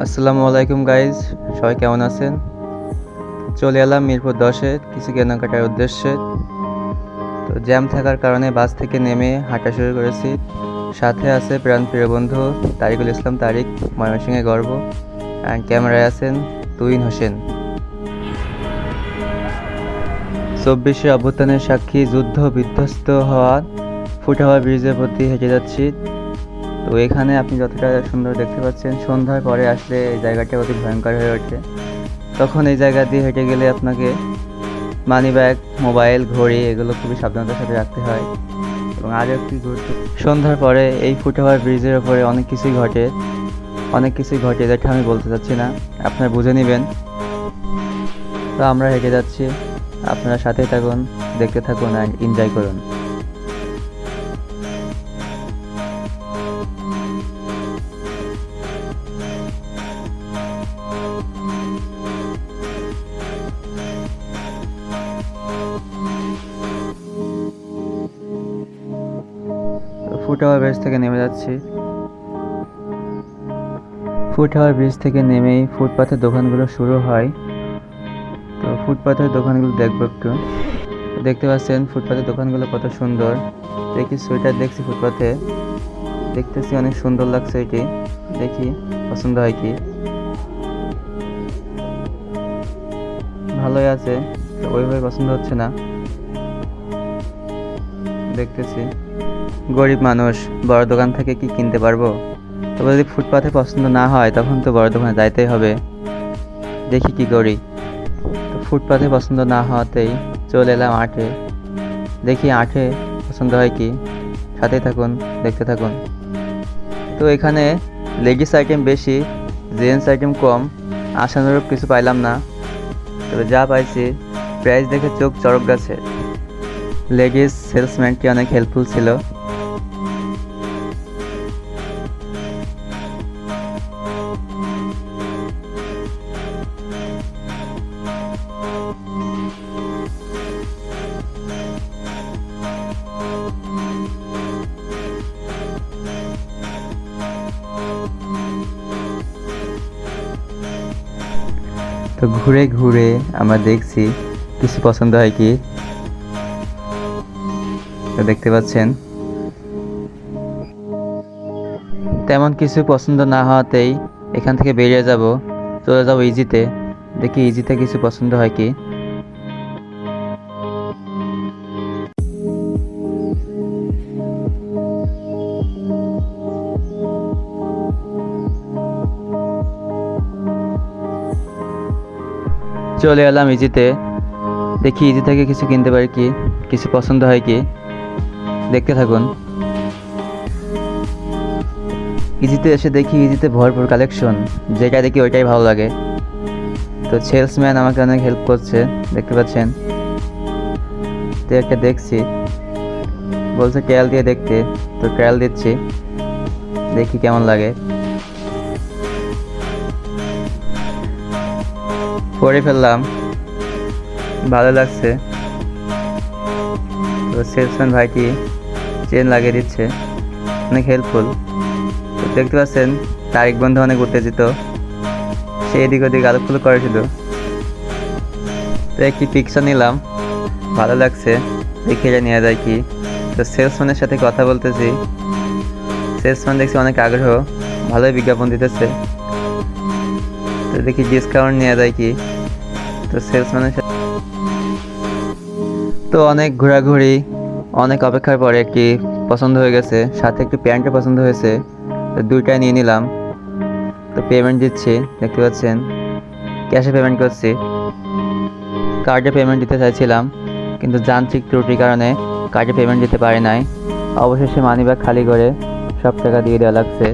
আসসালামু আলাইকুম গাইজ, সবাই কেমন আছেন? চলে এলাম মিরপুর 10-এ কিছু কেনাকাটার উদ্দেশ্যে। তো জ্যাম থাকার কারণে বাস থেকে নেমে হাঁটা শুরু করেছি। সাথে আছে প্রাণপ্রিয় বন্ধু তারিকুল ইসলাম তারিক, ময়মনসিংহে গর্ব, অ্যান্ড ক্যামেরায় আছেন তুহিন হোসেন। 24শে অভ্যুত্থানের সাক্ষী যুদ্ধ বিধ্বস্ত হওয়া ফুটওভার ব্রিজের প্রতি হেঁটে যাচ্ছি। তো এখানে আপনি যতটা সুন্দর দেখতে পাচ্ছেন, সন্ধ্যার পরে আসলে এই জায়গাটা অতি ভয়ঙ্কর হয়ে ওঠে। তখন এই জায়গা দিয়ে হেঁটে গেলে আপনাকে মানি ব্যাগ, মোবাইল, ঘড়ি এগুলো খুবই সাবধানতার সাথে রাখতে হয়। এবং আরও একটি সন্ধ্যার পরে এই ফুটওভার ব্রিজের ওপরে অনেক কিছুই ঘটে যেটা আমি বলতে চাচ্ছি না, আপনারা বুঝে নেবেন। তো আমরা হেঁটে যাচ্ছি, আপনারা সাথেই থাকুন, দেখতে থাকুন অ্যান্ড এনজয় করুন। ফুটওভার ব্রিজ থেকে নেমে যাচ্ছি। ফুটওভার ব্রিজ থেকে নেমেই ফুটপাথের দোকানগুলো শুরু হয়। তো ফুটপাথের দোকানগুলো দেখবো একটু। দেখতে পাচ্ছেন ফুটপাথের দোকানগুলো কত সুন্দর। দেখি সোয়েটার দেখছি ফুটপাথে, দেখতেছি অনেক সুন্দর লাগছে এটি। দেখি পছন্দ হয় কি। ভালোই আছে, তো ওইভাবে পছন্দ হচ্ছে না। দেখতেছি গরিব মানুষ, বড় দোকান থেকে কি কিনতে পারবো? তবে যদি ফুটপাথে পছন্দ না হয় তখন তো বড় দোকানে যাইতেই হবে। দেখি কি করি। তো ফুটপাথে পছন্দ না হওয়াতেই চলে এলাম আটে। দেখি আটে পছন্দ হয় কি। সাথেই থাকুন, দেখতে থাকুন। তো এখানে লেডিস আইটেম বেশি, জেন্টস আইটেম কম। আশানুরূপ কিছু পাইলাম না, তবে যা পাইছি প্রাইস দেখে চোখ চড়ক গেছে। লেডিস সেলসম্যানটি অনেক হেল্পফুল ছিল। তো ঘুরে ঘুরে আমরা দেখছি কিছু পছন্দ হয় কি। তো দেখতে পাচ্ছেন তেমন কিছু পছন্দ না হওয়াতেই এখান থেকে বেরিয়ে চলে যাব ইজিতে। দেখি ইজিতে কিছু পছন্দ হয় কি। চলে এলাম ইজিতে, দেখি ইজি থেকে কিছু কিনতে পারি কি, কিছু পছন্দ হয় কি। দেখতে থাকুন। ইজিতে এসে দেখি ইজিতে ভরপুর কালেকশন, যেটা দেখি ওইটাই ভালো লাগে। তো সেলসম্যান আমাকে অনেক হেল্প করছে, দেখতে পাচ্ছেন। তো একটা দেখছি, বলছে ট্রায়াল দিয়ে দেখতে, তো ট্রায়াল দিচ্ছি, দেখি কেমন লাগে। পরে ফেললাম, ভালো লাগছে। তো সেলসম্যান ভাইটি চেন লাগিয়ে দিচ্ছে, অনেক হেল্পফুল। তো দেখতে পাচ্ছেন তারিক বন্ধু অনেক উত্তেজিত, সে এদিক ওদিক আলোকগুলো করেছিল। তো একটি পিকচার নিলাম, ভালো লাগছে, দেখে এটা নেওয়া যায় কি। তো সেলসম্যানের সাথে কথা বলতেছি, সেলসম্যান দেখছি অনেক আগ্রহ, ভালোই বিজ্ঞাপন দিতেছে। তো দেখি ডিসকাউন্ট নেওয়া যায় কি। তো সেলসম্যানের সাথে তো অনেক ঘোরাঘুরি, অনেক অপেক্ষার পরে একটি পছন্দ হয়ে গেছে, সাথে একটি প্যান্টও পছন্দ হয়েছে। তো দুইটাই নিয়ে নিলাম। তো পেমেন্ট দিচ্ছি, দেখতে পাচ্ছেন ক্যাশে পেমেন্ট করছি। কার্ডে পেমেন্ট দিতে চাইছিলাম, কিন্তু যান্ত্রিক ত্রুটির কারণে কার্ডে পেমেন্ট দিতে পারি নাই। অবশেষে মানিব্যাগ খালি করে সব টাকা দিয়ে দেওয়া লাগছে।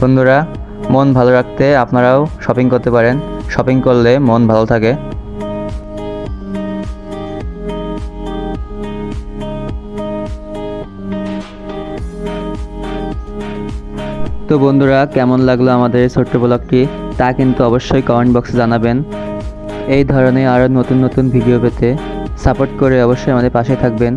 বন্ধুরা, মন ভালো রাখতে আপনারাও শপিং করতে পারেন। শপিং করলে মন ভালো থাকে। তো বন্ধুরা, কেমন লাগলো আমাদের এই ছোট্ট ব্লগটি তা কিন্তু অবশ্যই কমেন্ট বক্সে জানাবেন। এই ধরনের আরও নতুন নতুন ভিডিও পেতে সাপোর্ট করে অবশ্যই আমাদের পাশে থাকবেন।